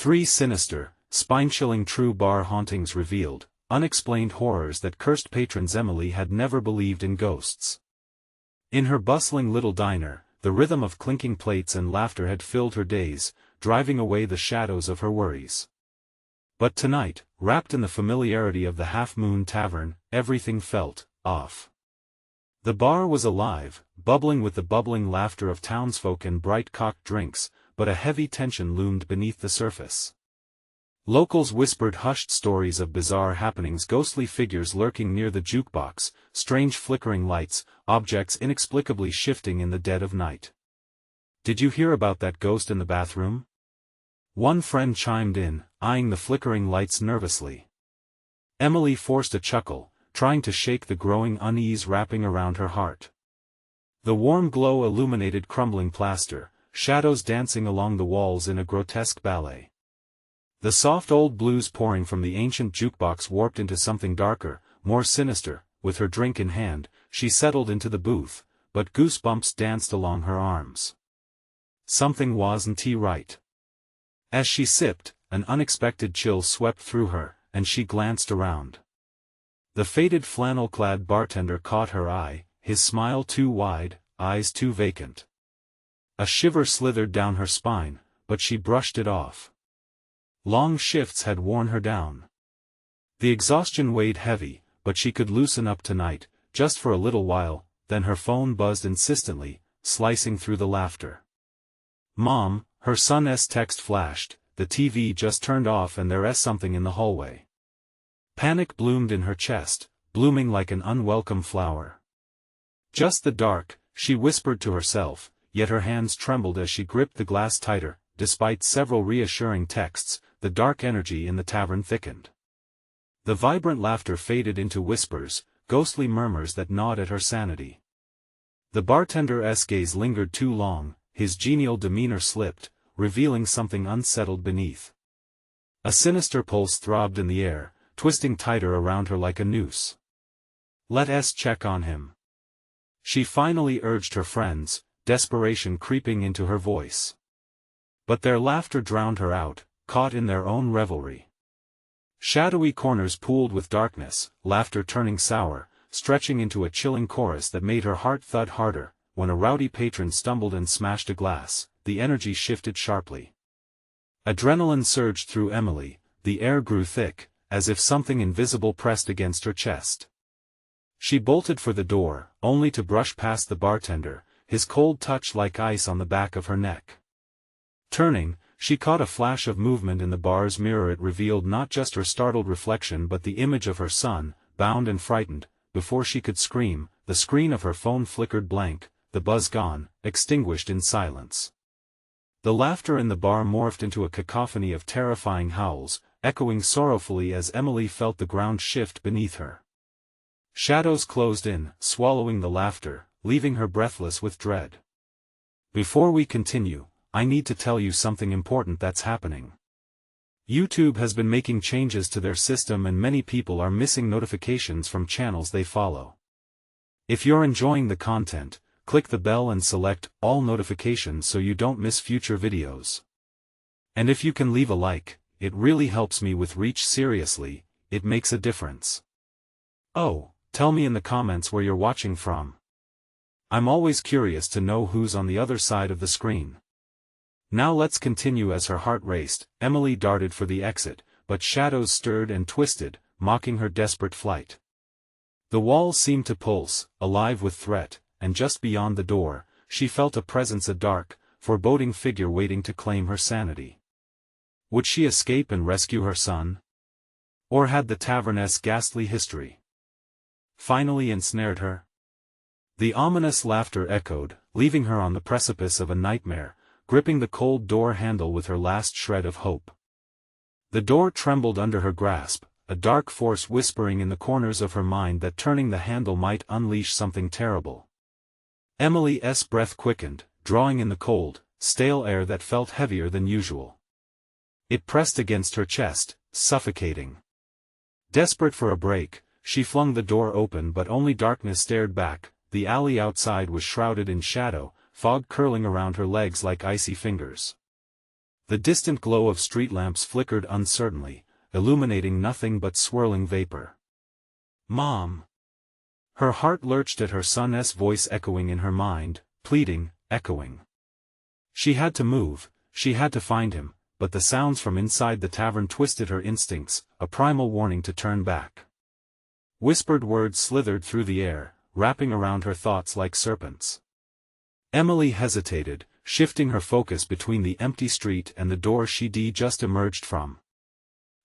3 Sinister, spine-chilling true bar hauntings revealed, unexplained horrors that cursed patrons. Emily had never believed in ghosts. In her bustling little diner, the rhythm of clinking plates and laughter had filled her days, driving away the shadows of her worries. But tonight, wrapped in the familiarity of the Half Moon Tavern, everything felt off. The bar was alive, bubbling with the bubbling laughter of townsfolk and bright-cocked drinks, but a heavy tension loomed beneath the surface. Locals whispered hushed stories of bizarre happenings, ghostly figures lurking near the jukebox, strange flickering lights, objects inexplicably shifting in the dead of night. "Did you hear about that ghost in the bathroom?" one friend chimed in, eyeing the flickering lights nervously. Emily forced a chuckle, trying to shake the growing unease wrapping around her heart. The warm glow illuminated crumbling plaster, shadows dancing along the walls in a grotesque ballet. The soft old blues pouring from the ancient jukebox warped into something darker, more sinister. With her drink in hand, she settled into the booth, but goosebumps danced along her arms. Something wasn't right. As she sipped, an unexpected chill swept through her, and she glanced around. The faded flannel-clad bartender caught her eye, his smile too wide, eyes too vacant. A shiver slithered down her spine, but she brushed it off. Long shifts had worn her down. The exhaustion weighed heavy, but she could loosen up tonight, just for a little while. Then her phone buzzed insistently, slicing through the laughter. "Mom," her son's text flashed, "the TV just turned off and there's something in the hallway." Panic bloomed in her chest, blooming like an unwelcome flower. "Just the dark," she whispered to herself, yet her hands trembled as she gripped the glass tighter. Despite several reassuring texts, the dark energy in the tavern thickened. The vibrant laughter faded into whispers, ghostly murmurs that gnawed at her sanity. The bartender's gaze lingered too long, his genial demeanor slipped, revealing something unsettled beneath. A sinister pulse throbbed in the air, twisting tighter around her like a noose. "Let's check on him," she finally urged her friends, desperation creeping into her voice. But their laughter drowned her out, caught in their own revelry. Shadowy corners pooled with darkness, laughter turning sour, stretching into a chilling chorus that made her heart thud harder. When a rowdy patron stumbled and smashed a glass, the energy shifted sharply. Adrenaline surged through Emily, the air grew thick, as if something invisible pressed against her chest. She bolted for the door, only to brush past the bartender, his cold touch like ice on the back of her neck. Turning, she caught a flash of movement in the bar's mirror. It revealed not just her startled reflection but the image of her son, bound and frightened. Before she could scream, the screen of her phone flickered blank, the buzz gone, extinguished in silence. The laughter in the bar morphed into a cacophony of terrifying howls, echoing sorrowfully as Emily felt the ground shift beneath her. Shadows closed in, swallowing the laughter, leaving her breathless with dread. "Before we continue, I need to tell you something important that's happening. YouTube has been making changes to their system and many people are missing notifications from channels they follow. If you're enjoying the content, click the bell and select all notifications so you don't miss future videos. And if you can leave a like, it really helps me with reach. Seriously, it makes a difference. Oh, tell me in the comments where you're watching from. I'm always curious to know who's on the other side of the screen." Now let's continue. As her heart raced, Emily darted for the exit, but shadows stirred and twisted, mocking her desperate flight. The walls seemed to pulse, alive with threat, and just beyond the door, she felt a presence, a dark, foreboding figure waiting to claim her sanity. Would she escape and rescue her son? Or had the tavern's ghastly history finally ensnared her? The ominous laughter echoed, leaving her on the precipice of a nightmare, gripping the cold door handle with her last shred of hope. The door trembled under her grasp, a dark force whispering in the corners of her mind that turning the handle might unleash something terrible. Emily's breath quickened, drawing in the cold, stale air that felt heavier than usual. It pressed against her chest, suffocating. Desperate for a break, she flung the door open, but only darkness stared back. The alley outside was shrouded in shadow, fog curling around her legs like icy fingers. The distant glow of street lamps flickered uncertainly, illuminating nothing but swirling vapor. "Mom!" Her heart lurched at her son's voice echoing in her mind, pleading, echoing. She had to move, she had to find him, but the sounds from inside the tavern twisted her instincts, a primal warning to turn back. Whispered words slithered through the air, wrapping around her thoughts like serpents. Emily hesitated, shifting her focus between the empty street and the door she'd just emerged from.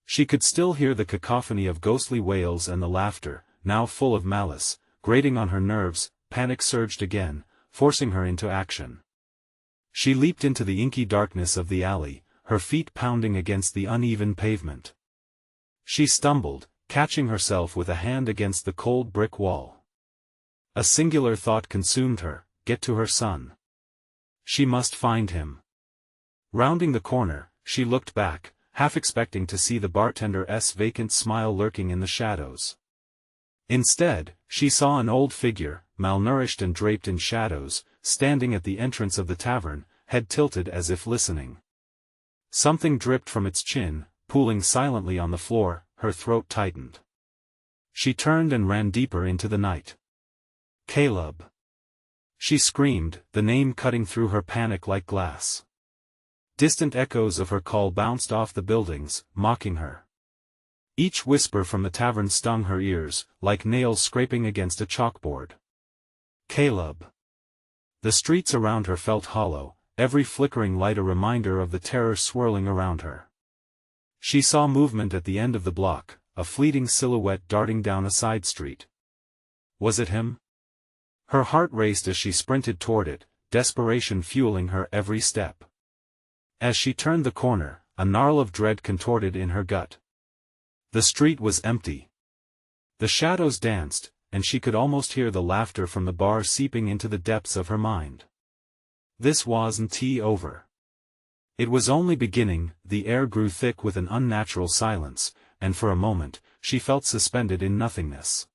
She could still hear the cacophony of ghostly wails and the laughter, now full of malice, grating on her nerves. Panic surged again, forcing her into action. She leaped into the inky darkness of the alley, her feet pounding against the uneven pavement. She stumbled, catching herself with a hand against the cold brick wall. A singular thought consumed her: get to her son. She must find him. Rounding the corner, she looked back, half expecting to see the bartender's vacant smile lurking in the shadows. Instead, she saw an old figure, malnourished and draped in shadows, standing at the entrance of the tavern, head tilted as if listening. Something dripped from its chin, pooling silently on the floor. Her throat tightened. She turned and ran deeper into the night. "Caleb!" She screamed, the name cutting through her panic like glass. Distant echoes of her call bounced off the buildings, mocking her. Each whisper from the tavern stung her ears, like nails scraping against a chalkboard. "Caleb!" The streets around her felt hollow, every flickering light a reminder of the terror swirling around her. She saw movement at the end of the block, a fleeting silhouette darting down a side street. Was it him? Her heart raced as she sprinted toward it, desperation fueling her every step. As she turned the corner, a gnarl of dread contorted in her gut. The street was empty. The shadows danced, and she could almost hear the laughter from the bar seeping into the depths of her mind. This wasn't over. It was only beginning. The air grew thick with an unnatural silence, and for a moment, she felt suspended in nothingness.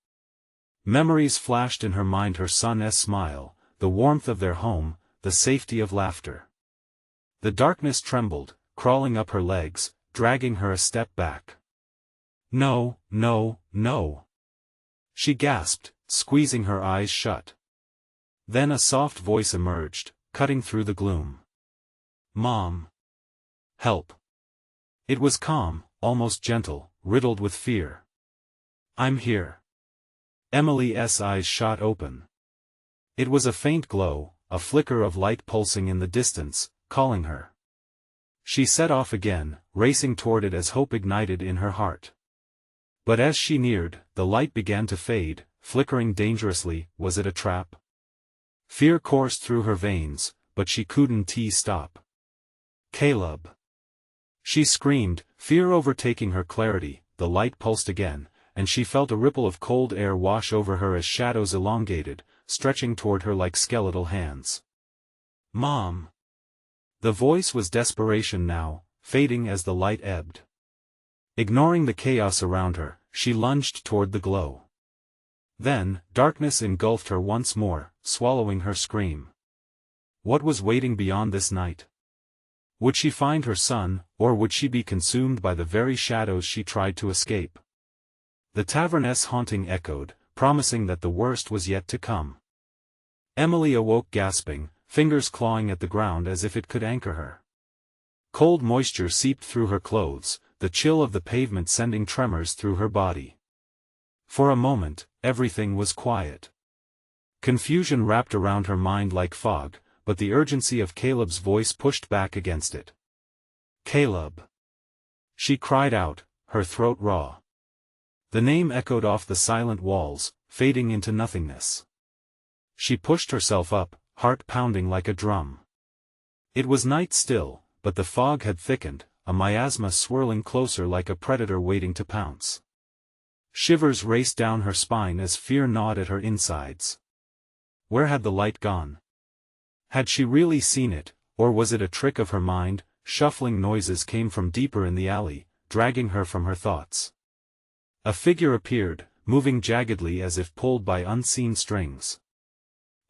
Memories flashed in her mind: her son's smile, the warmth of their home, the safety of laughter. The darkness trembled, crawling up her legs, dragging her a step back. "No, no, no!" she gasped, squeezing her eyes shut. Then a soft voice emerged, cutting through the gloom. "Mom! Help!" It was calm, almost gentle, riddled with fear. "I'm here." Emily's eyes shot open. It was a faint glow, a flicker of light pulsing in the distance, calling her. She set off again, racing toward it as hope ignited in her heart. But as she neared, the light began to fade, flickering dangerously. Was it a trap? Fear coursed through her veins, but she couldn't stop. "Caleb!" She screamed, fear overtaking her clarity. The light pulsed again, and she felt a ripple of cold air wash over her as shadows elongated, stretching toward her like skeletal hands. "Mom!" The voice was desperation now, fading as the light ebbed. Ignoring the chaos around her, she lunged toward the glow. Then, darkness engulfed her once more, swallowing her scream. What was waiting beyond this night? Would she find her son, or would she be consumed by the very shadows she tried to escape? The tavern's haunting echoed, promising that the worst was yet to come. Emily awoke gasping, fingers clawing at the ground as if it could anchor her. Cold moisture seeped through her clothes, the chill of the pavement sending tremors through her body. For a moment, everything was quiet. Confusion wrapped around her mind like fog, but the urgency of Caleb's voice pushed back against it. "Caleb!" She cried out, her throat raw. The name echoed off the silent walls, fading into nothingness. She pushed herself up, heart pounding like a drum. It was night still, but the fog had thickened, a miasma swirling closer like a predator waiting to pounce. Shivers raced down her spine as fear gnawed at her insides. Where had the light gone? Had she really seen it, or was it a trick of her mind? Shuffling noises came from deeper in the alley, dragging her from her thoughts. A figure appeared, moving jaggedly as if pulled by unseen strings.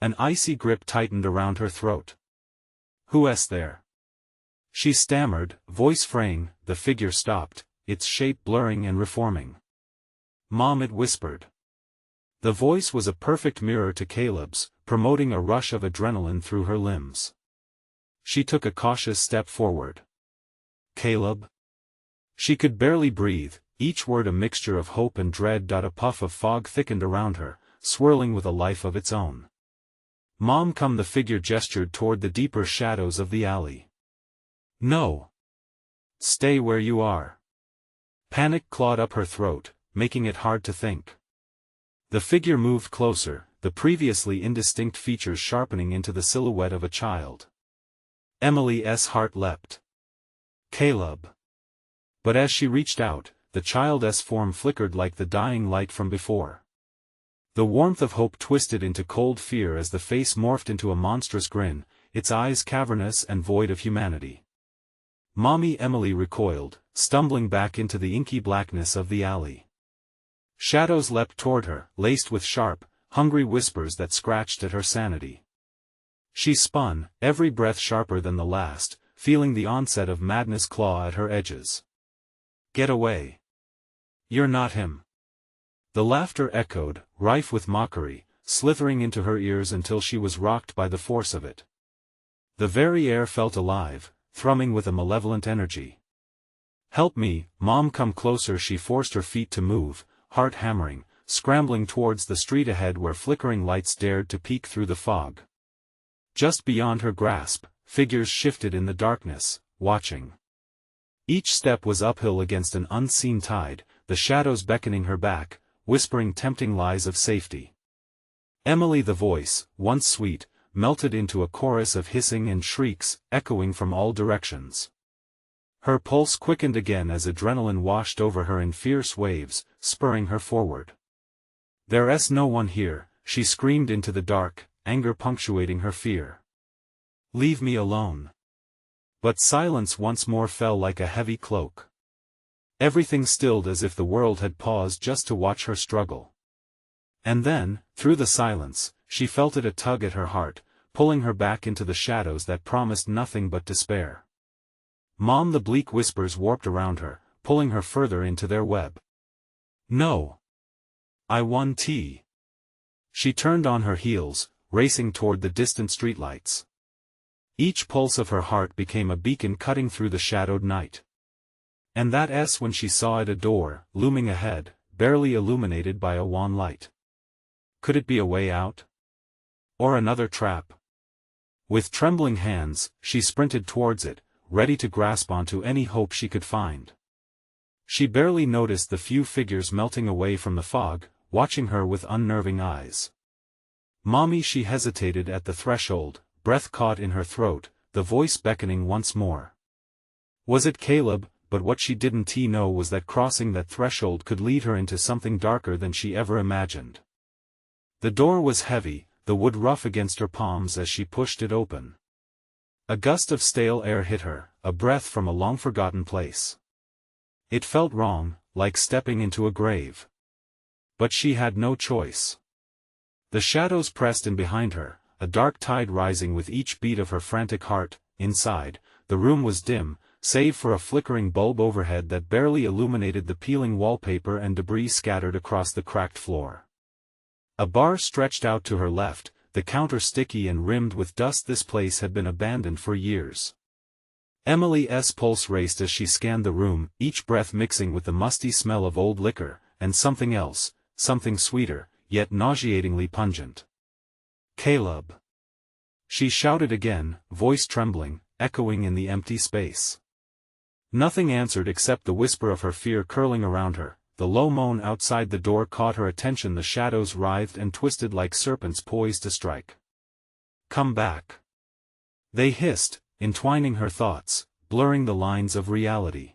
An icy grip tightened around her throat. "Who's there?" She stammered, voice fraying. The figure stopped, its shape blurring and reforming. "Mom," it whispered. The voice was a perfect mirror to Caleb's, promoting a rush of adrenaline through her limbs. She took a cautious step forward. "Caleb?" She could barely breathe, each word a mixture of hope and dread. A puff of fog thickened around her, swirling with a life of its own. "Mom, come." The figure gestured toward the deeper shadows of the alley. "No. Stay where you are." Panic clawed up her throat, making it hard to think. The figure moved closer, the previously indistinct features sharpening into the silhouette of a child. Emily's heart leapt. "Caleb." But as she reached out, the child's form flickered like the dying light from before. The warmth of hope twisted into cold fear as the face morphed into a monstrous grin, its eyes cavernous and void of humanity. "Mommy!" Emily recoiled, stumbling back into the inky blackness of the alley. Shadows leapt toward her, laced with sharp, hungry whispers that scratched at her sanity. She spun, every breath sharper than the last, feeling the onset of madness claw at her edges. "Get away. You're not him." The laughter echoed, rife with mockery, slithering into her ears until she was rocked by the force of it. The very air felt alive, thrumming with a malevolent energy. "Help me, Mom, come closer." She forced her feet to move, heart hammering, scrambling towards the street ahead where flickering lights dared to peek through the fog. Just beyond her grasp, figures shifted in the darkness, watching. Each step was uphill against an unseen tide, the shadows beckoning her back, whispering tempting lies of safety. Emily, the voice, once sweet, melted into a chorus of hissing and shrieks, echoing from all directions. Her pulse quickened again as adrenaline washed over her in fierce waves, spurring her forward. "There's no one here," she screamed into the dark, anger punctuating her fear. "Leave me alone." But silence once more fell like a heavy cloak. Everything stilled as if the world had paused just to watch her struggle. And then, through the silence, she felt it a tug at her heart, pulling her back into the shadows that promised nothing but despair. "Mom!" The bleak whispers warped around her, pulling her further into their web. "No. I want tea." She turned on her heels, racing toward the distant streetlights. Each pulse of her heart became a beacon cutting through the shadowed night. And that's when she saw it, a door, looming ahead, barely illuminated by a wan light. Could it be a way out? Or another trap? With trembling hands, she sprinted towards it, ready to grasp onto any hope she could find. She barely noticed the few figures melting away from the fog, watching her with unnerving eyes. "Mommy!" She hesitated at the threshold, breath caught in her throat, the voice beckoning once more. Was it Caleb? But what she didn't know was that crossing that threshold could lead her into something darker than she ever imagined. The door was heavy, the wood rough against her palms as she pushed it open. A gust of stale air hit her, a breath from a long-forgotten place. It felt wrong, like stepping into a grave. But she had no choice. The shadows pressed in behind her, a dark tide rising with each beat of her frantic heart. Inside, the room was dim, save for a flickering bulb overhead that barely illuminated the peeling wallpaper and debris scattered across the cracked floor. A bar stretched out to her left, the counter sticky and rimmed with dust. This place had been abandoned for years. Emily's pulse raced as she scanned the room, each breath mixing with the musty smell of old liquor, and something else, something sweeter, yet nauseatingly pungent. "Caleb!" She shouted again, voice trembling, echoing in the empty space. Nothing answered except the whisper of her fear curling around her. The low moan outside the door caught her attention. The shadows writhed and twisted like serpents poised to strike. "Come back!" they hissed, entwining her thoughts, blurring the lines of reality.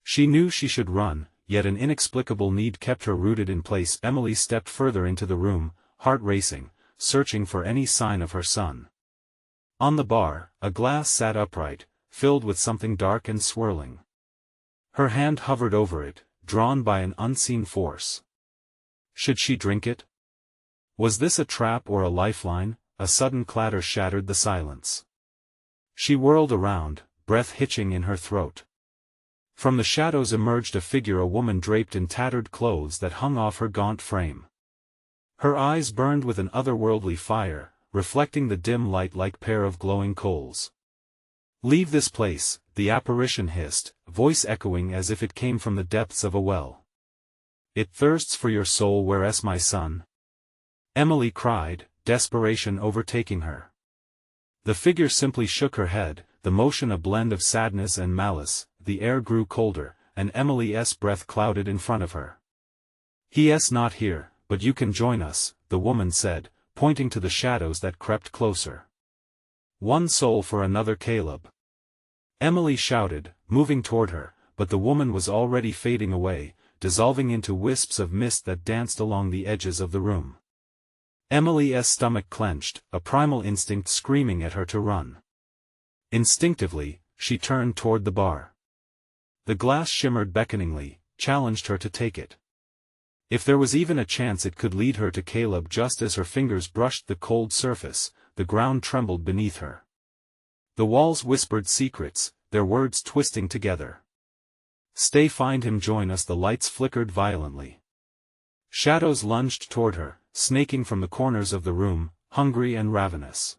She knew she should run, yet an inexplicable need kept her rooted in place. Emily stepped further into the room, heart racing, searching for any sign of her son. On the bar, a glass sat upright, filled with something dark and swirling. Her hand hovered over it, drawn by an unseen force. Should she drink it? Was this a trap or a lifeline? A sudden clatter shattered the silence. She whirled around, breath hitching in her throat. From the shadows emerged a woman draped in tattered clothes that hung off her gaunt frame. Her eyes burned with an otherworldly fire, reflecting the dim light like pair of glowing coals. "Leave this place," the apparition hissed, voice echoing as if it came from the depths of a well. "It thirsts for your soul. Where's my son?" Emily cried, desperation overtaking her. The figure simply shook her head, the motion a blend of sadness and malice. The air grew colder, and Emily's breath clouded in front of her. "He's not here, but you can join us," the woman said, pointing to the shadows that crept closer. "One soul for another, Caleb." Emily shouted, moving toward her, but the woman was already fading away, dissolving into wisps of mist that danced along the edges of the room. Emily's stomach clenched, a primal instinct screaming at her to run. Instinctively, she turned toward the bar. The glass shimmered beckoningly, challenged her to take it. If there was even a chance it could lead her to Caleb. Just as her fingers brushed the cold surface, the ground trembled beneath her. The walls whispered secrets, their words twisting together. "Stay, find him, join us." The lights flickered violently. Shadows lunged toward her, snaking from the corners of the room, hungry and ravenous.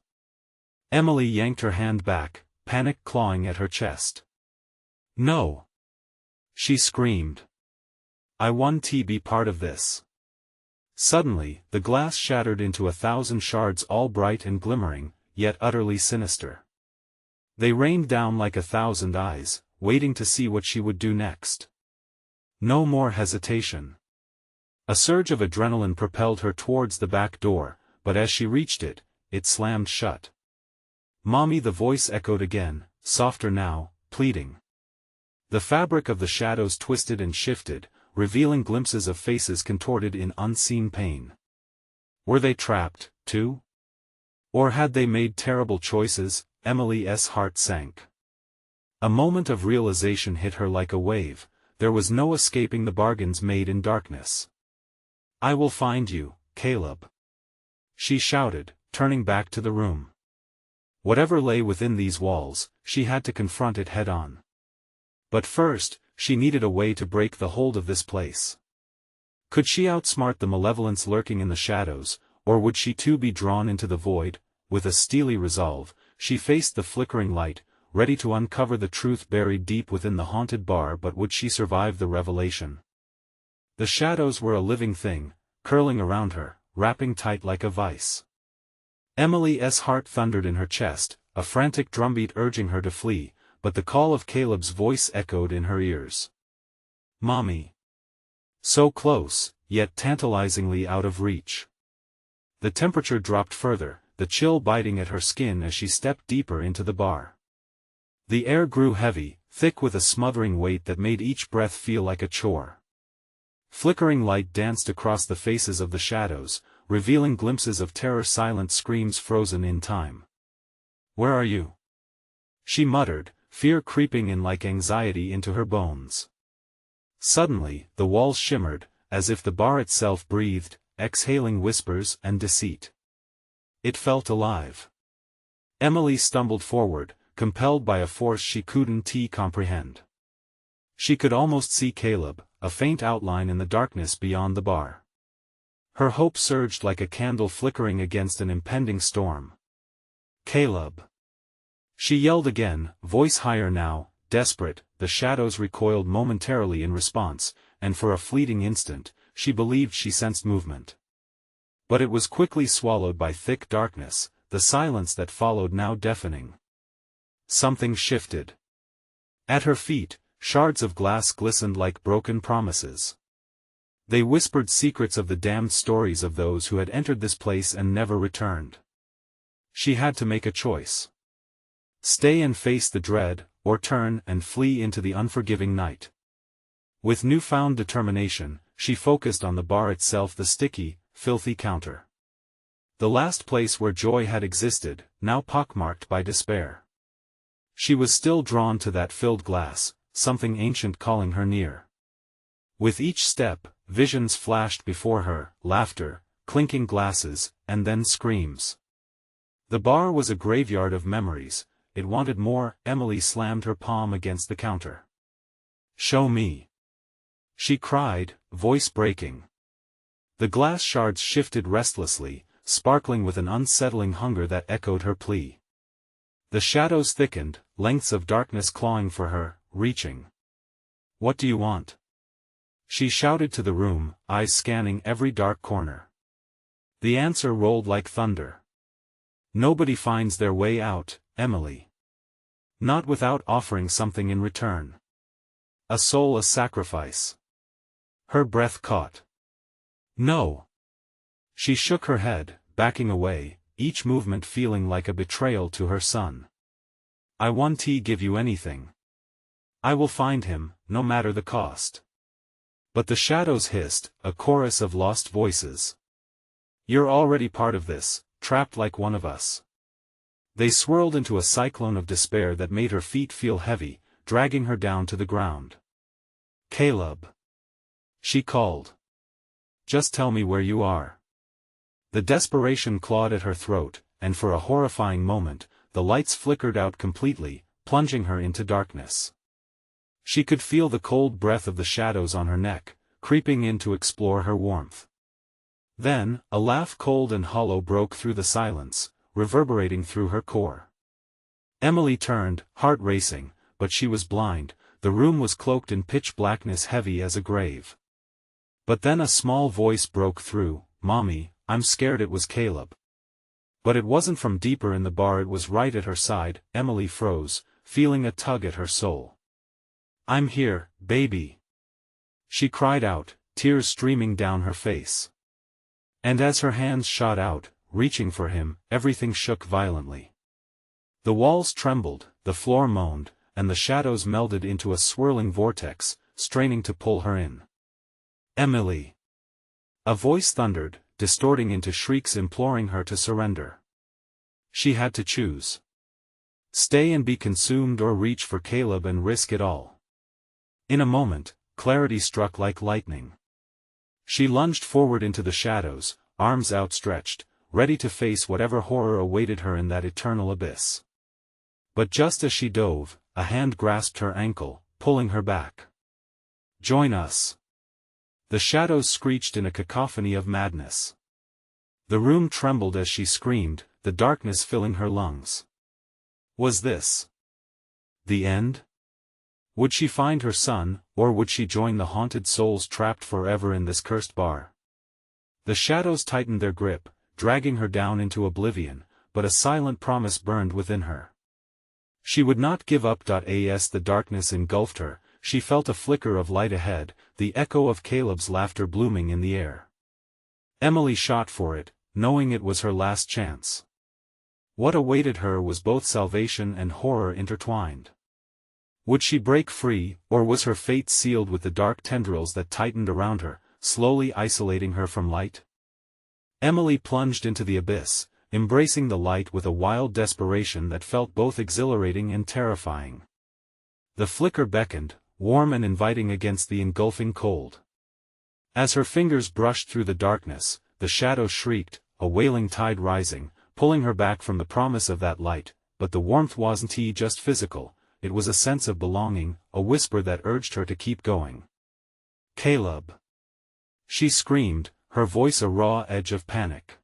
Emily yanked her hand back, panic clawing at her chest. "No!" she screamed. "I want to be part of this." Suddenly, the glass shattered into 1,000 shards, all bright and glimmering, yet utterly sinister. They rained down like 1,000 eyes, waiting to see what she would do next. No more hesitation. A surge of adrenaline propelled her towards the back door, but as she reached it, it slammed shut. "Mommy," the voice echoed again, softer now, pleading. The fabric of the shadows twisted and shifted, revealing glimpses of faces contorted in unseen pain. Were they trapped, too? Or had they made terrible choices? Emily's heart sank. A moment of realization hit her like a wave. There was no escaping the bargains made in darkness. "I will find you, Caleb," she shouted, turning back to the room. Whatever lay within these walls, she had to confront it head-on. But first, she needed a way to break the hold of this place. Could she outsmart the malevolence lurking in the shadows, or would she too be drawn into the void? With a steely resolve, she faced the flickering light, ready to uncover the truth buried deep within the haunted bar. But would she survive the revelation? The shadows were a living thing, curling around her, wrapping tight like a vice. Emily's heart thundered in her chest, a frantic drumbeat urging her to flee, but the call of Caleb's voice echoed in her ears. "Mommy." So close, yet tantalizingly out of reach. The temperature dropped further, the chill biting at her skin as she stepped deeper into the bar. The air grew heavy, thick with a smothering weight that made each breath feel like a chore. Flickering light danced across the faces of the shadows, revealing glimpses of terror, silent screams frozen in time. "Where are you?" she muttered, fear creeping in like anxiety into her bones. Suddenly, the walls shimmered, as if the bar itself breathed, exhaling whispers and deceit. It felt alive. Emily stumbled forward, compelled by a force she couldn't comprehend. She could almost see Caleb, a faint outline in the darkness beyond the bar. Her hope surged like a candle flickering against an impending storm. "Caleb!" she yelled again, voice higher now, desperate. The shadows recoiled momentarily in response, and for a fleeting instant, she believed she sensed movement. But it was quickly swallowed by thick darkness, the silence that followed now deafening. Something shifted. At her feet, shards of glass glistened like broken promises. They whispered secrets of the damned stories of those who had entered this place and never returned. She had to make a choice. Stay and face the dread, or turn and flee into the unforgiving night. With newfound determination, she focused on the bar itself, the sticky, filthy counter. The last place where joy had existed, now pockmarked by despair. She was still drawn to that filled glass, something ancient calling her near. With each step, visions flashed before her, laughter, clinking glasses, and then screams. The bar was a graveyard of memories, it wanted more. Emily slammed her palm against the counter. "Show me," she cried, voice breaking. The glass shards shifted restlessly, sparkling with an unsettling hunger that echoed her plea. The shadows thickened, lengths of darkness clawing for her, reaching. "What do you want?" she shouted to the room, eyes scanning every dark corner. The answer rolled like thunder. "Nobody finds their way out, Emily. Not without offering something in return. A soul a sacrifice." Her breath caught. "No." She shook her head, backing away, each movement feeling like a betrayal to her son. "I won't give you anything. I will find him, no matter the cost." But the shadows hissed, a chorus of lost voices. "You're already part of this, trapped like one of us." They swirled into a cyclone of despair that made her feet feel heavy, dragging her down to the ground. "Caleb," she called. "Just tell me where you are." The desperation clawed at her throat, and for a horrifying moment, the lights flickered out completely, plunging her into darkness. She could feel the cold breath of the shadows on her neck, creeping in to explore her warmth. Then, a laugh cold and hollow broke through the silence, reverberating through her core. Emily turned, heart racing, but she was blind. The room was cloaked in pitch blackness heavy as a grave. But then a small voice broke through. "Mommy, I'm scared." It was Caleb. But it wasn't from deeper in the bar, it was right at her side. Emily froze, feeling a tug at her soul. "I'm here, baby," she cried out, tears streaming down her face. And as her hands shot out, reaching for him, everything shook violently. The walls trembled, the floor moaned, and the shadows melded into a swirling vortex, straining to pull her in. "Emily!" A voice thundered, distorting into shrieks imploring her to surrender. She had to choose. Stay and be consumed, or reach for Caleb and risk it all. In a moment, clarity struck like lightning. She lunged forward into the shadows, arms outstretched, ready to face whatever horror awaited her in that eternal abyss. But just as she dove, a hand grasped her ankle, pulling her back. "Join us." The shadows screeched in a cacophony of madness. The room trembled as she screamed, the darkness filling her lungs. Was this the end? Would she find her son, or would she join the haunted souls trapped forever in this cursed bar? The shadows tightened their grip, dragging her down into oblivion, but a silent promise burned within her. She would not give up. As the darkness engulfed her, she felt a flicker of light ahead, the echo of Caleb's laughter blooming in the air. Emily shot for it, knowing it was her last chance. What awaited her was both salvation and horror intertwined. Would she break free, or was her fate sealed with the dark tendrils that tightened around her, slowly isolating her from light? Emily plunged into the abyss, embracing the light with a wild desperation that felt both exhilarating and terrifying. The flicker beckoned, warm and inviting against the engulfing cold. As her fingers brushed through the darkness, the shadow shrieked, a wailing tide rising, pulling her back from the promise of that light. But the warmth wasn't just physical, it was a sense of belonging, a whisper that urged her to keep going. "Caleb!" she screamed, her voice a raw edge of panic.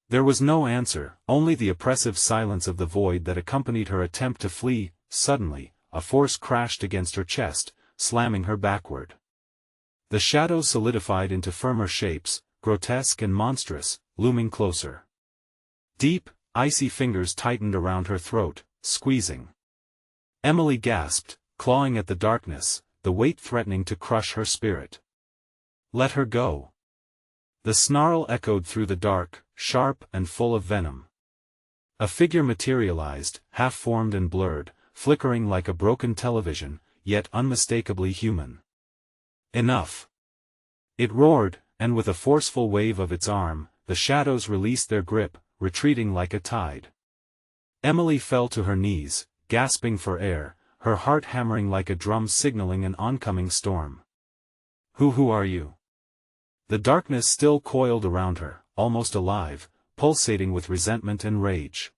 There was no answer, only the oppressive silence of the void that accompanied her attempt to flee. Suddenly, a force crashed against her chest, slamming her backward. The shadows solidified into firmer shapes, grotesque and monstrous, looming closer. Deep, icy fingers tightened around her throat, squeezing. Emily gasped, clawing at the darkness, the weight threatening to crush her spirit. "Let her go." The snarl echoed through the dark, sharp and full of venom. A figure materialized, half-formed and blurred, flickering like a broken television, yet unmistakably human. "Enough!" It roared, and with a forceful wave of its arm, the shadows released their grip, retreating like a tide. Emily fell to her knees, gasping for air, her heart hammering like a drum signaling an oncoming storm. Who are you?" The darkness still coiled around her, almost alive, pulsating with resentment and rage.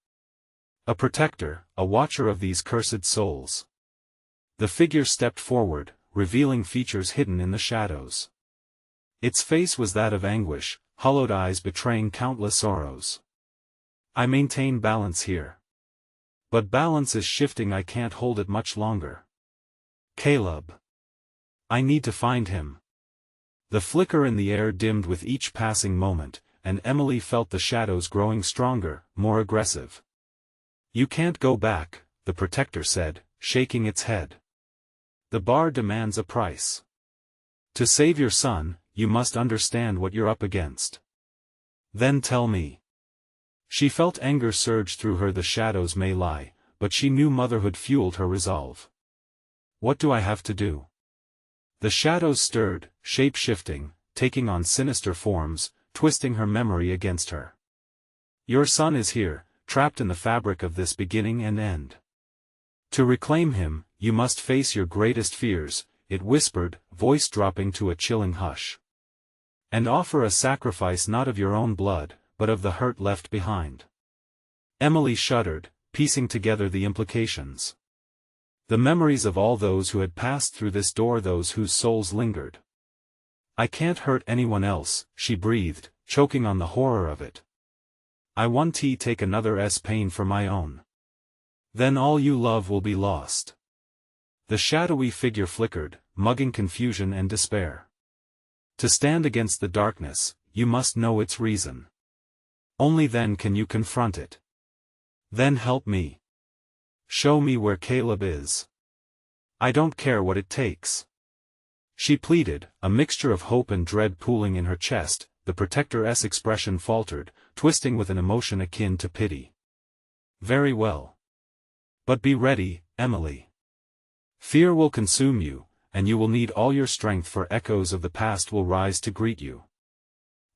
A protector, a watcher of these cursed souls. The figure stepped forward, revealing features hidden in the shadows. Its face was that of anguish, hollowed eyes betraying countless sorrows. I maintain balance here. But balance is shifting, I can't hold it much longer. Caleb. I need to find him. The flicker in the air dimmed with each passing moment, and Emily felt the shadows growing stronger, more aggressive. You can't go back, the protector said, shaking its head. The bar demands a price. To save your son, you must understand what you're up against. Then tell me. She felt anger surge through her. The shadows may lie, but she knew motherhood fueled her resolve. What do I have to do? The shadows stirred, shape-shifting, taking on sinister forms, twisting her memory against her. Your son is here, trapped in the fabric of this beginning and end. To reclaim him, you must face your greatest fears, it whispered, voice dropping to a chilling hush. And offer a sacrifice not of your own blood, but of the hurt left behind. Emily shuddered, piecing together the implications. The memories of all those who had passed through this door, those whose souls lingered. I can't hurt anyone else, she breathed, choking on the horror of it. I want to take another's pain for my own. Then all you love will be lost. The shadowy figure flickered, mugging confusion and despair. To stand against the darkness, you must know its reason. Only then can you confront it. Then help me. Show me where Caleb is. I don't care what it takes. She pleaded, a mixture of hope and dread pooling in her chest. The protector's expression faltered, twisting with an emotion akin to pity. Very well. But be ready, Emily. Fear will consume you, and you will need all your strength, for echoes of the past will rise to greet you.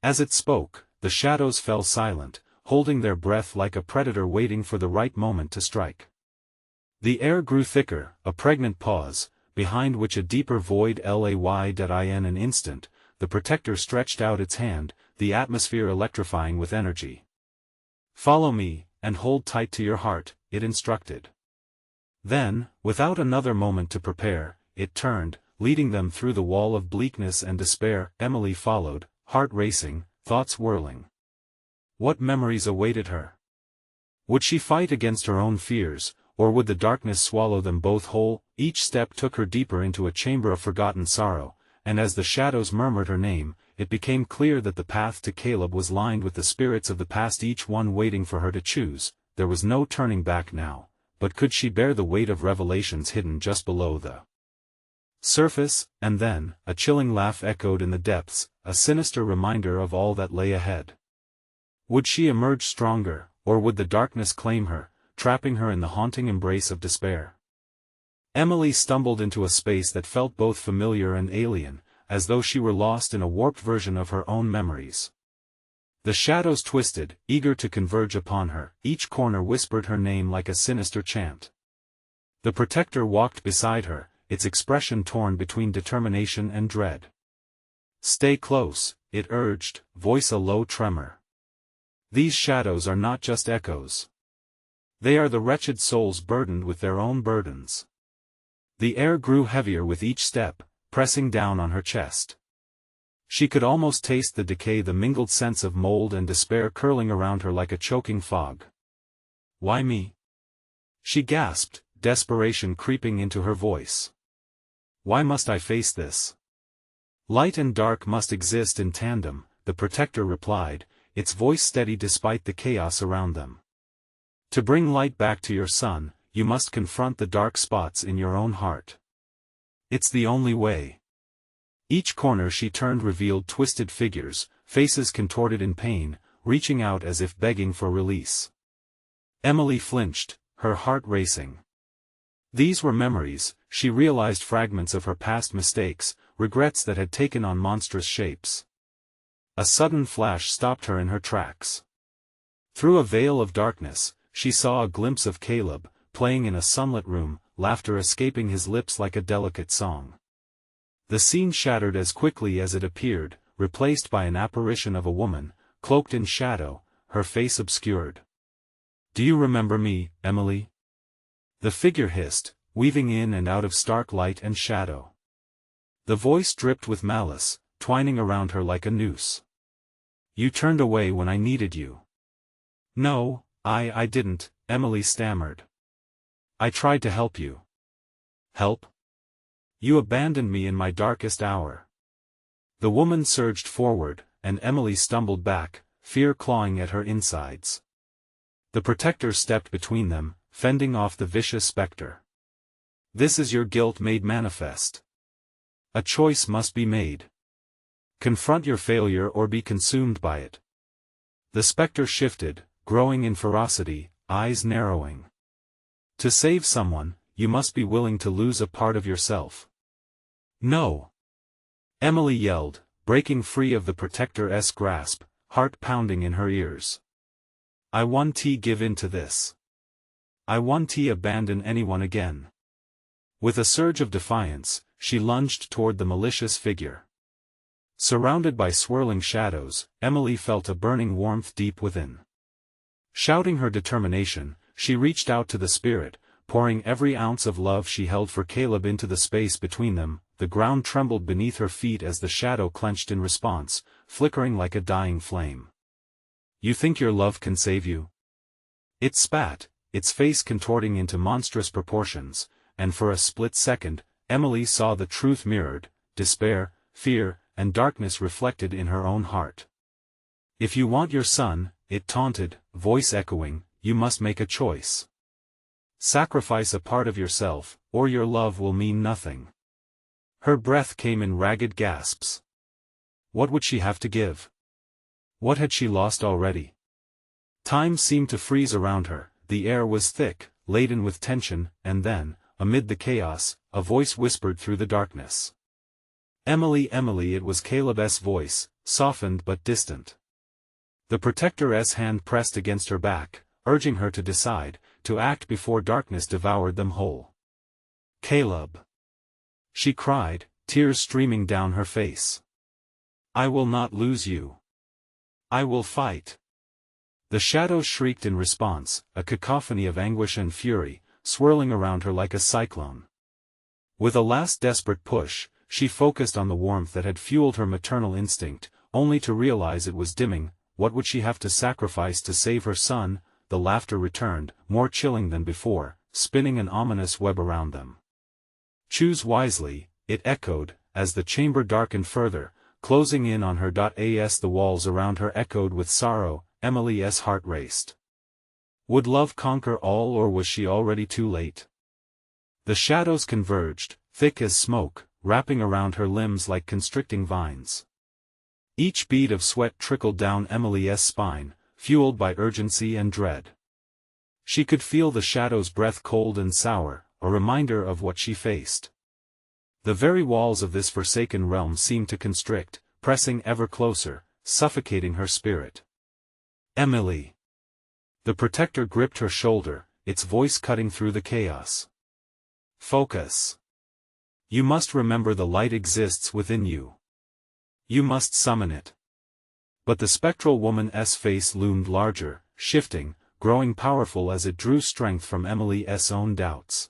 As it spoke, the shadows fell silent, holding their breath like a predator waiting for the right moment to strike. The air grew thicker, a pregnant pause, behind which a deeper void lay. In an instant, the protector stretched out its hand, the atmosphere electrifying with energy. Follow me, and hold tight to your heart, it instructed. Then, without another moment to prepare, it turned, leading them through the wall of bleakness and despair. Emily followed, heart racing, thoughts whirling. What memories awaited her? Would she fight against her own fears, or would the darkness swallow them both whole? Each step took her deeper into a chamber of forgotten sorrow, and as the shadows murmured her name, it became clear that the path to Caleb was lined with the spirits of the past, each one waiting for her to choose. There was no turning back now, but could she bear the weight of revelations hidden just below the surface? And then, a chilling laugh echoed in the depths, a sinister reminder of all that lay ahead. Would she emerge stronger, or would the darkness claim her, trapping her in the haunting embrace of despair? Emily stumbled into a space that felt both familiar and alien, as though she were lost in a warped version of her own memories. The shadows twisted, eager to converge upon her, each corner whispered her name like a sinister chant. The protector walked beside her, its expression torn between determination and dread. Stay close, it urged, voice a low tremor. These shadows are not just echoes. They are the wretched souls burdened with their own burdens. The air grew heavier with each step, pressing down on her chest. She could almost taste the decay, the mingled sense of mold and despair curling around her like a choking fog. Why me? She gasped, desperation creeping into her voice. Why must I face this? Light and dark must exist in tandem, the protector replied, its voice steady despite the chaos around them. To bring light back to your son, you must confront the dark spots in your own heart. It's the only way. Each corner she turned revealed twisted figures, faces contorted in pain, reaching out as if begging for release. Emily flinched, her heart racing. These were memories, she realized, fragments of her past mistakes, regrets that had taken on monstrous shapes. A sudden flash stopped her in her tracks. Through a veil of darkness, she saw a glimpse of Caleb, playing in a sunlit room, laughter escaping his lips like a delicate song. The scene shattered as quickly as it appeared, replaced by an apparition of a woman, cloaked in shadow, her face obscured. Do you remember me, Emily? The figure hissed, weaving in and out of stark light and shadow. The voice dripped with malice, twining around her like a noose. You turned away when I needed you. No, I didn't, Emily stammered. I tried to help you. Help? You abandoned me in my darkest hour. The woman surged forward, and Emily stumbled back, fear clawing at her insides. The protector stepped between them, fending off the vicious specter. This is your guilt made manifest. A choice must be made. Confront your failure or be consumed by it. The specter shifted, growing in ferocity, eyes narrowing. To save someone, you must be willing to lose a part of yourself. No! Emily yelled, breaking free of the protector's grasp, heart pounding in her ears. I won't give in to this. I won't abandon anyone again. With a surge of defiance, she lunged toward the malicious figure. Surrounded by swirling shadows, Emily felt a burning warmth deep within. Shouting her determination, she reached out to the spirit, pouring every ounce of love she held for Caleb into the space between them. The ground trembled beneath her feet as the shadow clenched in response, flickering like a dying flame. You think your love can save you? It spat, its face contorting into monstrous proportions, and for a split second, Emily saw the truth mirrored, despair, fear, and darkness reflected in her own heart. If you want your son, it taunted, voice echoing, you must make a choice. Sacrifice a part of yourself, or your love will mean nothing. Her breath came in ragged gasps. What would she have to give? What had she lost already? Time seemed to freeze around her, the air was thick, laden with tension, and then, amid the chaos, a voice whispered through the darkness. Emily, Emily, it was Caleb's voice, softened but distant. The protector's hand pressed against her back, urging her to decide, to act before darkness devoured them whole. Caleb! She cried, tears streaming down her face. I will not lose you. I will fight. The shadows shrieked in response, a cacophony of anguish and fury, swirling around her like a cyclone. With a last desperate push, she focused on the warmth that had fueled her maternal instinct, only to realize it was dimming. What would she have to sacrifice to save her son? The laughter returned, more chilling than before, spinning an ominous web around them. Choose wisely, it echoed, as the chamber darkened further, closing in on her. As the walls around her echoed with sorrow, Emily's heart raced. Would love conquer all, or was she already too late? The shadows converged, thick as smoke, wrapping around her limbs like constricting vines. Each bead of sweat trickled down Emily's spine, fueled by urgency and dread. She could feel the shadow's breath cold and sour, a reminder of what she faced. The very walls of this forsaken realm seemed to constrict, pressing ever closer, suffocating her spirit. Emily! The protector gripped her shoulder, its voice cutting through the chaos. Focus. You must remember the light exists within you. You must summon it. But the spectral woman's face loomed larger, shifting, growing powerful as it drew strength from Emily's own doubts.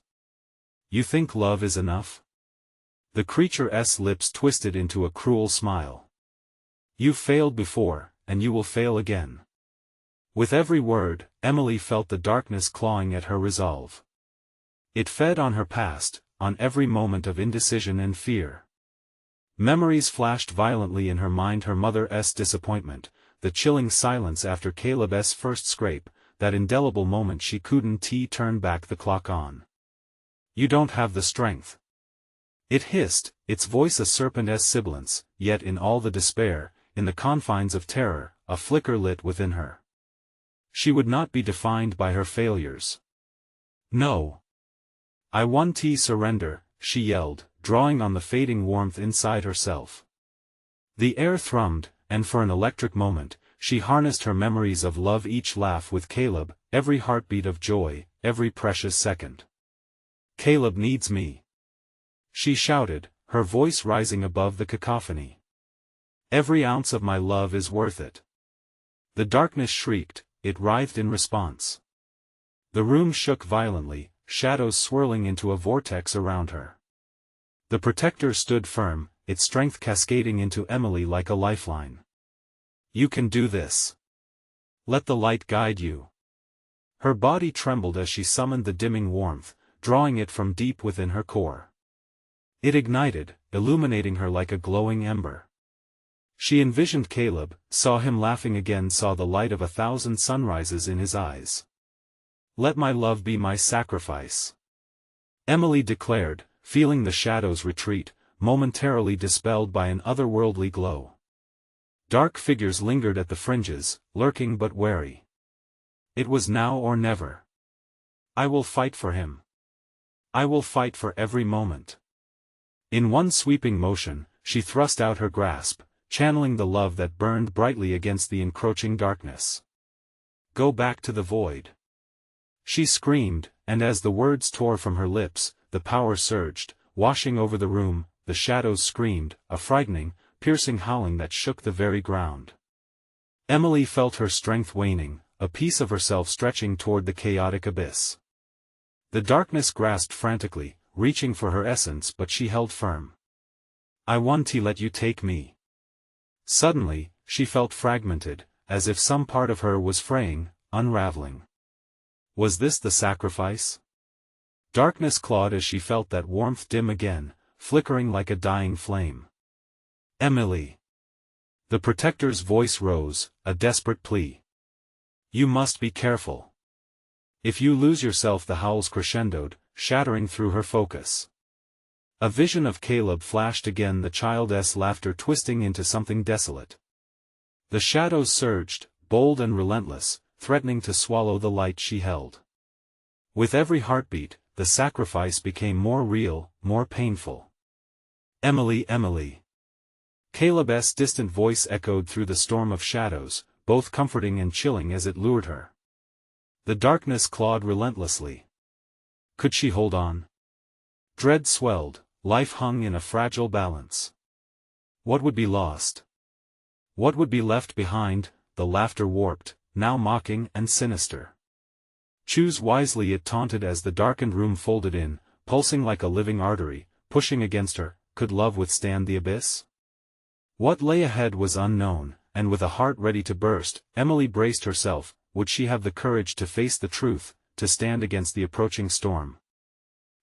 You think love is enough? The creature's lips twisted into a cruel smile. You've failed before, and you will fail again. With every word, Emily felt the darkness clawing at her resolve. It fed on her past, on every moment of indecision and fear. Memories flashed violently in her mind: her mother's disappointment, the chilling silence after Caleb's first scrape, that indelible moment she couldn't turn back the clock on. You don't have the strength. It hissed, its voice a serpent's sibilance, yet in all the despair, in the confines of terror, a flicker lit within her. She would not be defined by her failures. No. I won't surrender, she yelled, drawing on the fading warmth inside herself. The air thrummed, and for an electric moment, she harnessed her memories of love, each laugh with Caleb, every heartbeat of joy, every precious second. Caleb needs me. She shouted, her voice rising above the cacophony. Every ounce of my love is worth it. The darkness shrieked, it writhed in response. The room shook violently, shadows swirling into a vortex around her. The protector stood firm, its strength cascading into Emily like a lifeline. You can do this. Let the light guide you. Her body trembled as she summoned the dimming warmth, drawing it from deep within her core. It ignited, illuminating her like a glowing ember. She envisioned Caleb, saw him laughing again, saw the light of 1,000 sunrises in his eyes. Let my love be my sacrifice. Emily declared, feeling the shadows retreat, momentarily dispelled by an otherworldly glow. Dark figures lingered at the fringes, lurking but wary. It was now or never. I will fight for him. I will fight for every moment. In one sweeping motion, she thrust out her grasp, channeling the love that burned brightly against the encroaching darkness. Go back to the void. She screamed, and as the words tore from her lips, the power surged, washing over the room. The shadows screamed, a frightening, piercing howling that shook the very ground. Emily felt her strength waning, a piece of herself stretching toward the chaotic abyss. The darkness grasped frantically, reaching for her essence, but she held firm. I want to let you take me. Suddenly, she felt fragmented, as if some part of her was fraying, unraveling. Was this the sacrifice? Darkness clawed as she felt that warmth dim again, flickering like a dying flame. Emily. The protector's voice rose, a desperate plea. You must be careful. If you lose yourself, the howls crescendoed, shattering through her focus. A vision of Caleb flashed again, the child's laughter twisting into something desolate. The shadows surged, bold and relentless, threatening to swallow the light she held. With every heartbeat, the sacrifice became more real, more painful. Emily, Emily. Caleb's distant voice echoed through the storm of shadows, both comforting and chilling as it lured her. The darkness clawed relentlessly. Could she hold on? Dread swelled, life hung in a fragile balance. What would be lost? What would be left behind? The laughter warped, now mocking and sinister. Choose wisely, it taunted as the darkened room folded in, pulsing like a living artery, pushing against her. Could love withstand the abyss? What lay ahead was unknown, and with a heart ready to burst, Emily braced herself. Would she have the courage to face the truth, to stand against the approaching storm?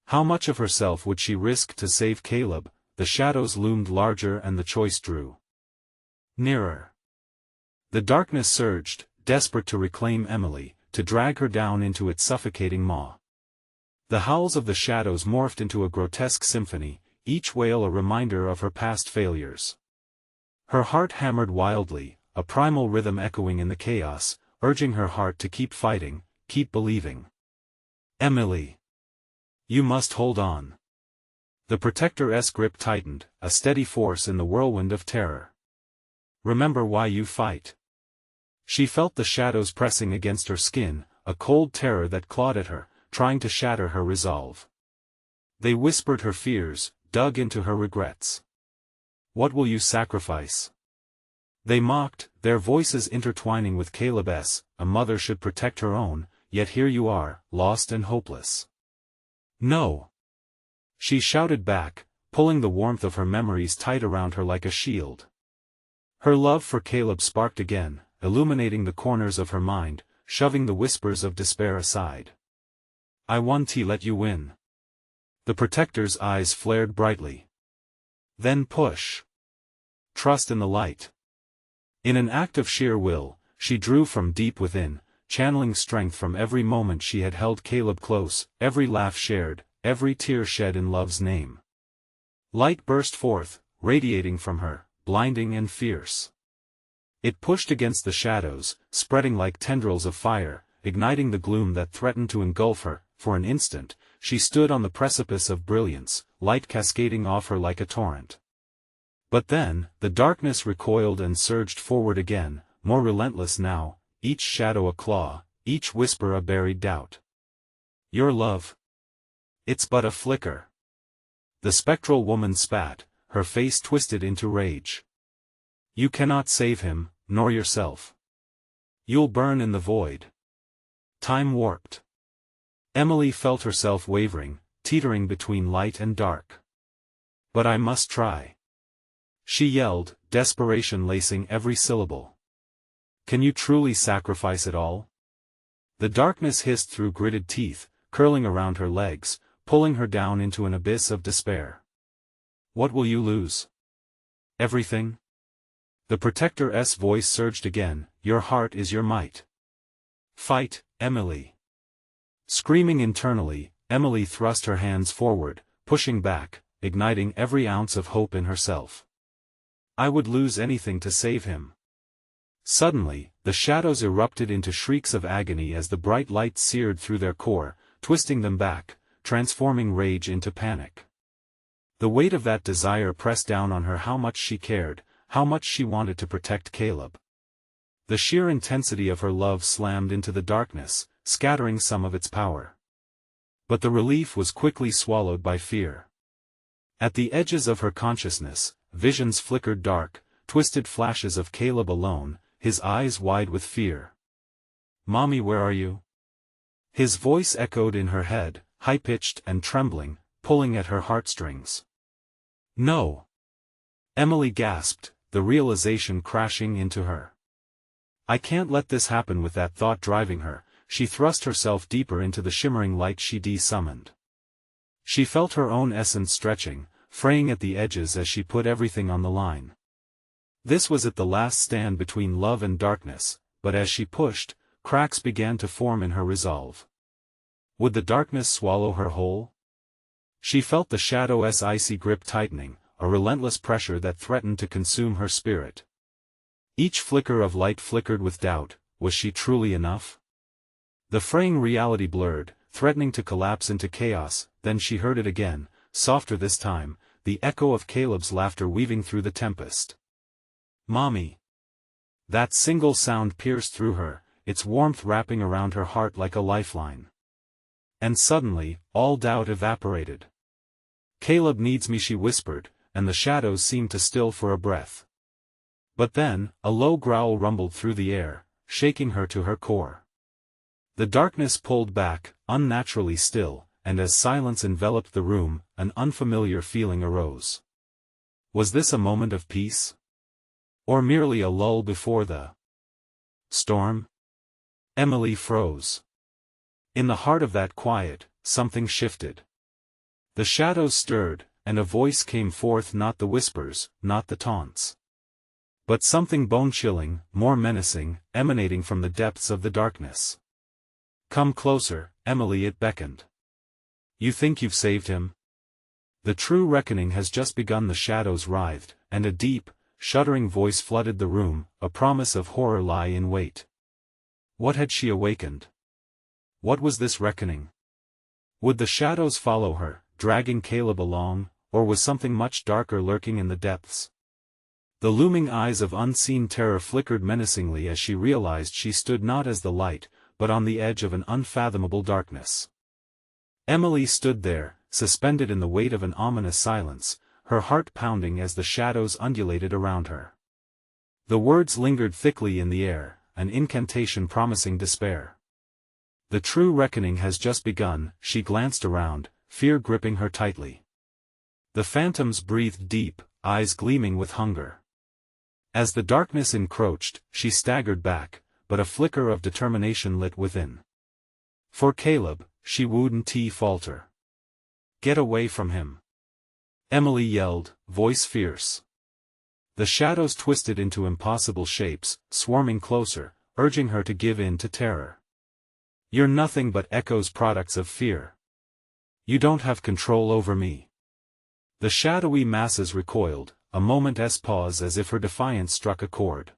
How much of herself would she risk to save Caleb? The shadows loomed larger and the choice drew nearer. The darkness surged, desperate to reclaim Emily, to drag her down into its suffocating maw. The howls of the shadows morphed into a grotesque symphony, each wail a reminder of her past failures. Her heart hammered wildly, a primal rhythm echoing in the chaos, urging her heart to keep fighting, keep believing. Emily. You must hold on. The protector's grip tightened, a steady force in the whirlwind of terror. Remember why you fight. She felt the shadows pressing against her skin, a cold terror that clawed at her, trying to shatter her resolve. They whispered her fears, dug into her regrets. What will you sacrifice? They mocked, their voices intertwining with Caleb's. A mother should protect her own, yet here you are, lost and hopeless. No. She shouted back, pulling the warmth of her memories tight around her like a shield. Her love for Caleb sparked again, illuminating the corners of her mind, shoving the whispers of despair aside. I want to let you win. The protector's eyes flared brightly. Then push. Trust in the light. In an act of sheer will, she drew from deep within, channeling strength from every moment she had held Caleb close, every laugh shared, every tear shed in love's name. Light burst forth, radiating from her, blinding and fierce. It pushed against the shadows, spreading like tendrils of fire, igniting the gloom that threatened to engulf her. For an instant, she stood on the precipice of brilliance, light cascading off her like a torrent. But then, the darkness recoiled and surged forward again, more relentless now, each shadow a claw, each whisper a buried doubt. Your love? It's but a flicker. The spectral woman spat, her face twisted into rage. You cannot save him, nor yourself. You'll burn in the void. Time warped. Emily felt herself wavering, teetering between light and dark. "But I must try," she yelled, desperation lacing every syllable. "Can you truly sacrifice it all?" The darkness hissed through gritted teeth, curling around her legs, pulling her down into an abyss of despair. "What will you lose?" "Everything." The Protector's voice surged again, "Your heart is your might. Fight, Emily." Screaming internally, Emily thrust her hands forward, pushing back, igniting every ounce of hope in herself. "I would lose anything to save him." Suddenly, the shadows erupted into shrieks of agony as the bright light seared through their core, twisting them back, transforming rage into panic. The weight of that desire pressed down on her. How much she cared, how much she wanted to protect Caleb. The sheer intensity of her love slammed into the darkness, scattering some of its power. But the relief was quickly swallowed by fear. At the edges of her consciousness, visions flickered, dark, twisted flashes of Caleb alone, his eyes wide with fear. "Mommy, where are you?" His voice echoed in her head, high-pitched and trembling, pulling at her heartstrings. "No!" Emily gasped, the realization crashing into her. "I can't let this happen." With that thought driving her, she thrust herself deeper into the shimmering light she summoned. She felt her own essence stretching, fraying at the edges as she put everything on the line. This was at the last stand between love and darkness, but as she pushed, cracks began to form in her resolve. Would the darkness swallow her whole? She felt the shadow's icy grip tightening, a relentless pressure that threatened to consume her spirit. Each flicker of light flickered with doubt. Was she truly enough? The fraying reality blurred, threatening to collapse into chaos. Then she heard it again, softer this time, the echo of Caleb's laughter weaving through the tempest. "Mommy!" That single sound pierced through her, its warmth wrapping around her heart like a lifeline. And suddenly, all doubt evaporated. "Caleb needs me," she whispered, and the shadows seemed to still for a breath. But then, a low growl rumbled through the air, shaking her to her core. The darkness pulled back, unnaturally still, and as silence enveloped the room, an unfamiliar feeling arose. Was this a moment of peace? Or merely a lull before the storm? Emily froze. In the heart of that quiet, something shifted. The shadows stirred, and a voice came forth, not the whispers, not the taunts. But something bone-chilling, more menacing, emanating from the depths of the darkness. "Come closer, Emily," it beckoned. "You think you've saved him? The true reckoning has just begun." The shadows writhed, and a deep, shuddering voice flooded the room, a promise of horror lay in wait. What had she awakened? What was this reckoning? Would the shadows follow her, dragging Caleb along, or was something much darker lurking in the depths? The looming eyes of unseen terror flickered menacingly as she realized she stood not as the light, but on the edge of an unfathomable darkness. Emily stood there, suspended in the weight of an ominous silence, her heart pounding as the shadows undulated around her. The words lingered thickly in the air, an incantation promising despair. "The true reckoning has just begun." She glanced around, fear gripping her tightly. The phantoms breathed deep, eyes gleaming with hunger. As the darkness encroached, she staggered back, but a flicker of determination lit within. "For Caleb," she wouldn't falter. "Get away from him!" Emily yelled, voice fierce. The shadows twisted into impossible shapes, swarming closer, urging her to give in to terror. "You're nothing but echoes, products of fear. You don't have control over me." The shadowy masses recoiled, a moment's pause as if her defiance struck a chord.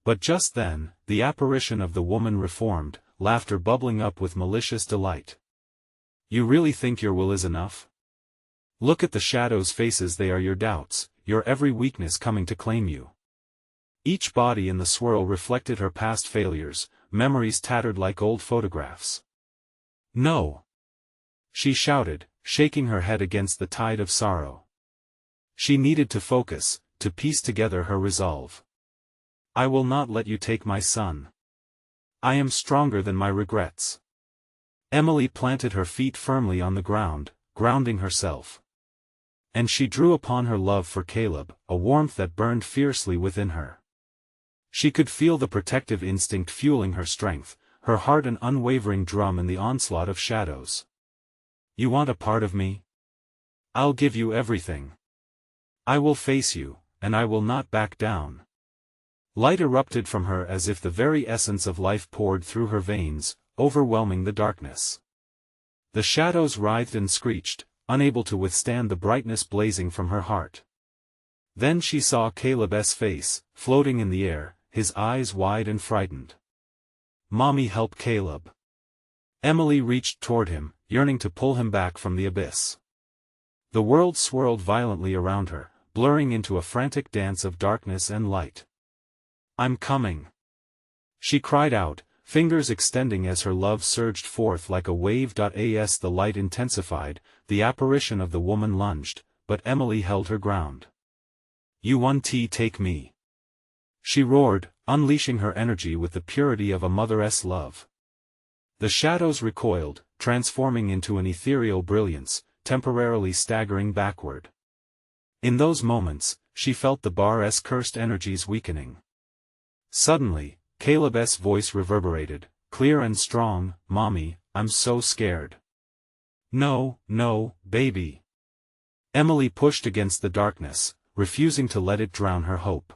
But just then, the apparition of the woman reformed, laughter bubbling up with malicious delight. "You really think your will is enough? Look at the shadows' faces, they are your doubts, your every weakness coming to claim you." Each body in the swirl reflected her past failures, memories tattered like old photographs. "No!" she shouted, shaking her head against the tide of sorrow. She needed to focus, to piece together her resolve. "I will not let you take my son. I am stronger than my regrets." Emily planted her feet firmly on the ground, grounding herself. And she drew upon her love for Caleb, a warmth that burned fiercely within her. She could feel the protective instinct fueling her strength, her heart an unwavering drum in the onslaught of shadows. You want a part of me? I'll give you everything. I will face you, and I will not back down. Light erupted from her as if the very essence of life poured through her veins, overwhelming the darkness. The shadows writhed and screeched, unable to withstand the brightness blazing from her heart. Then she saw Caleb's face, floating in the air, his eyes wide and frightened. Mommy, help Caleb. Emily reached toward him, yearning to pull him back from the abyss. The world swirled violently around her, blurring into a frantic dance of darkness and light. I'm coming. She cried out, fingers extending as her love surged forth like a wave. As the light intensified, the apparition of the woman lunged, but Emily held her ground. You want to take me? She roared, unleashing her energy with the purity of a mother's love. The shadows recoiled, transforming into an ethereal brilliance, temporarily staggering backward. In those moments, she felt the bar's cursed energies weakening. Suddenly, Caleb's voice reverberated, clear and strong, Mommy, I'm so scared. No, no, baby. Emily pushed against the darkness, refusing to let it drown her hope.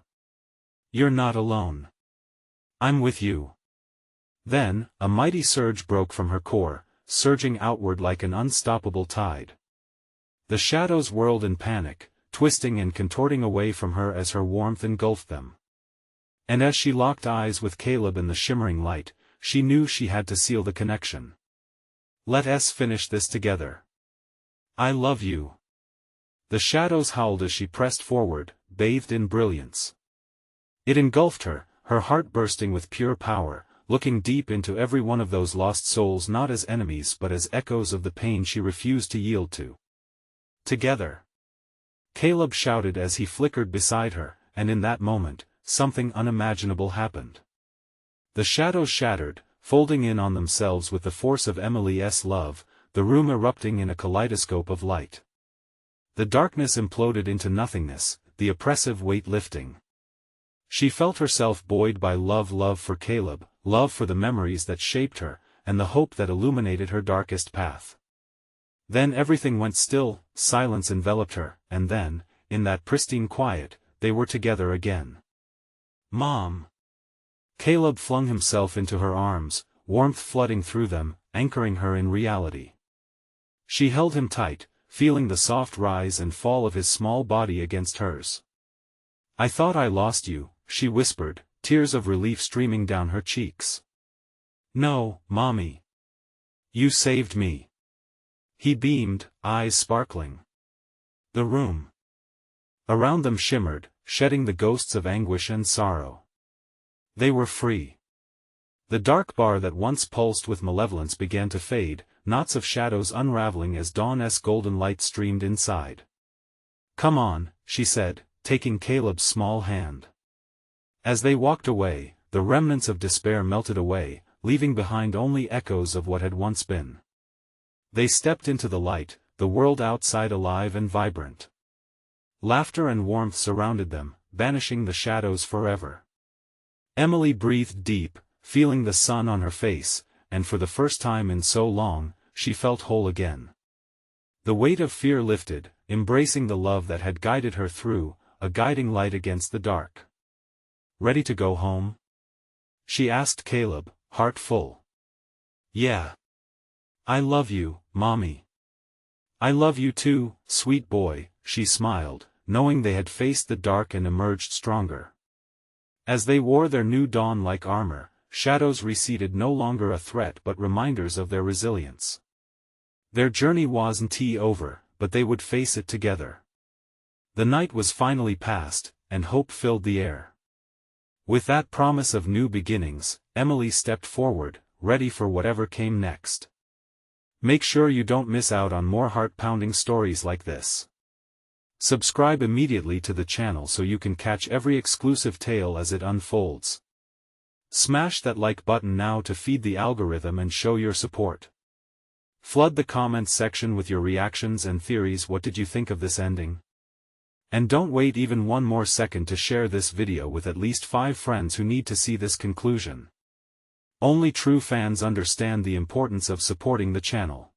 You're not alone. I'm with you. Then, a mighty surge broke from her core, surging outward like an unstoppable tide. The shadows whirled in panic, twisting and contorting away from her as her warmth engulfed them. And as she locked eyes with Caleb in the shimmering light, she knew she had to seal the connection. Let us finish this together. I love you. The shadows howled as she pressed forward, bathed in brilliance. It engulfed her, her heart bursting with pure power, looking deep into every one of those lost souls not as enemies but as echoes of the pain she refused to yield to. Together. Caleb shouted as he flickered beside her, and in that moment, something unimaginable happened. The shadows shattered, folding in on themselves with the force of Emily's love, the room erupting in a kaleidoscope of light. The darkness imploded into nothingness, the oppressive weight lifting. She felt herself buoyed by love for Caleb, love for the memories that shaped her, and the hope that illuminated her darkest path. Then everything went still, silence enveloped her, and then, in that pristine quiet, they were together again. Mom! Caleb flung himself into her arms, warmth flooding through them, anchoring her in reality. She held him tight, feeling the soft rise and fall of his small body against hers. I thought I lost you, she whispered, tears of relief streaming down her cheeks. No, Mommy. You saved me. He beamed, eyes sparkling. The room around them shimmered, shedding the ghosts of anguish and sorrow. They were free. The dark bar that once pulsed with malevolence began to fade, knots of shadows unraveling as dawn's golden light streamed inside. Come on, she said, taking Caleb's small hand. As they walked away, the remnants of despair melted away, leaving behind only echoes of what had once been. They stepped into the light, the world outside alive and vibrant. Laughter and warmth surrounded them, banishing the shadows forever. Emily breathed deep, feeling the sun on her face, and for the first time in so long, she felt whole again. The weight of fear lifted, embracing the love that had guided her through, a guiding light against the dark. Ready to go home? She asked Caleb, heart full. Yeah. I love you, Mommy. I love you too, sweet boy, she smiled, knowing they had faced the dark and emerged stronger. As they wore their new dawn-like armor, shadows receded, no longer a threat but reminders of their resilience. Their journey wasn't over, but they would face it together. The night was finally past, and hope filled the air. With that promise of new beginnings, Emily stepped forward, ready for whatever came next. Make sure you don't miss out on more heart-pounding stories like this. Subscribe immediately to the channel so you can catch every exclusive tale as it unfolds. Smash that like button now to feed the algorithm and show your support. Flood the comments section with your reactions and theories. What did you think of this ending? And don't wait even one more second to share this video with at least 5 friends who need to see this conclusion. Only true fans understand the importance of supporting the channel.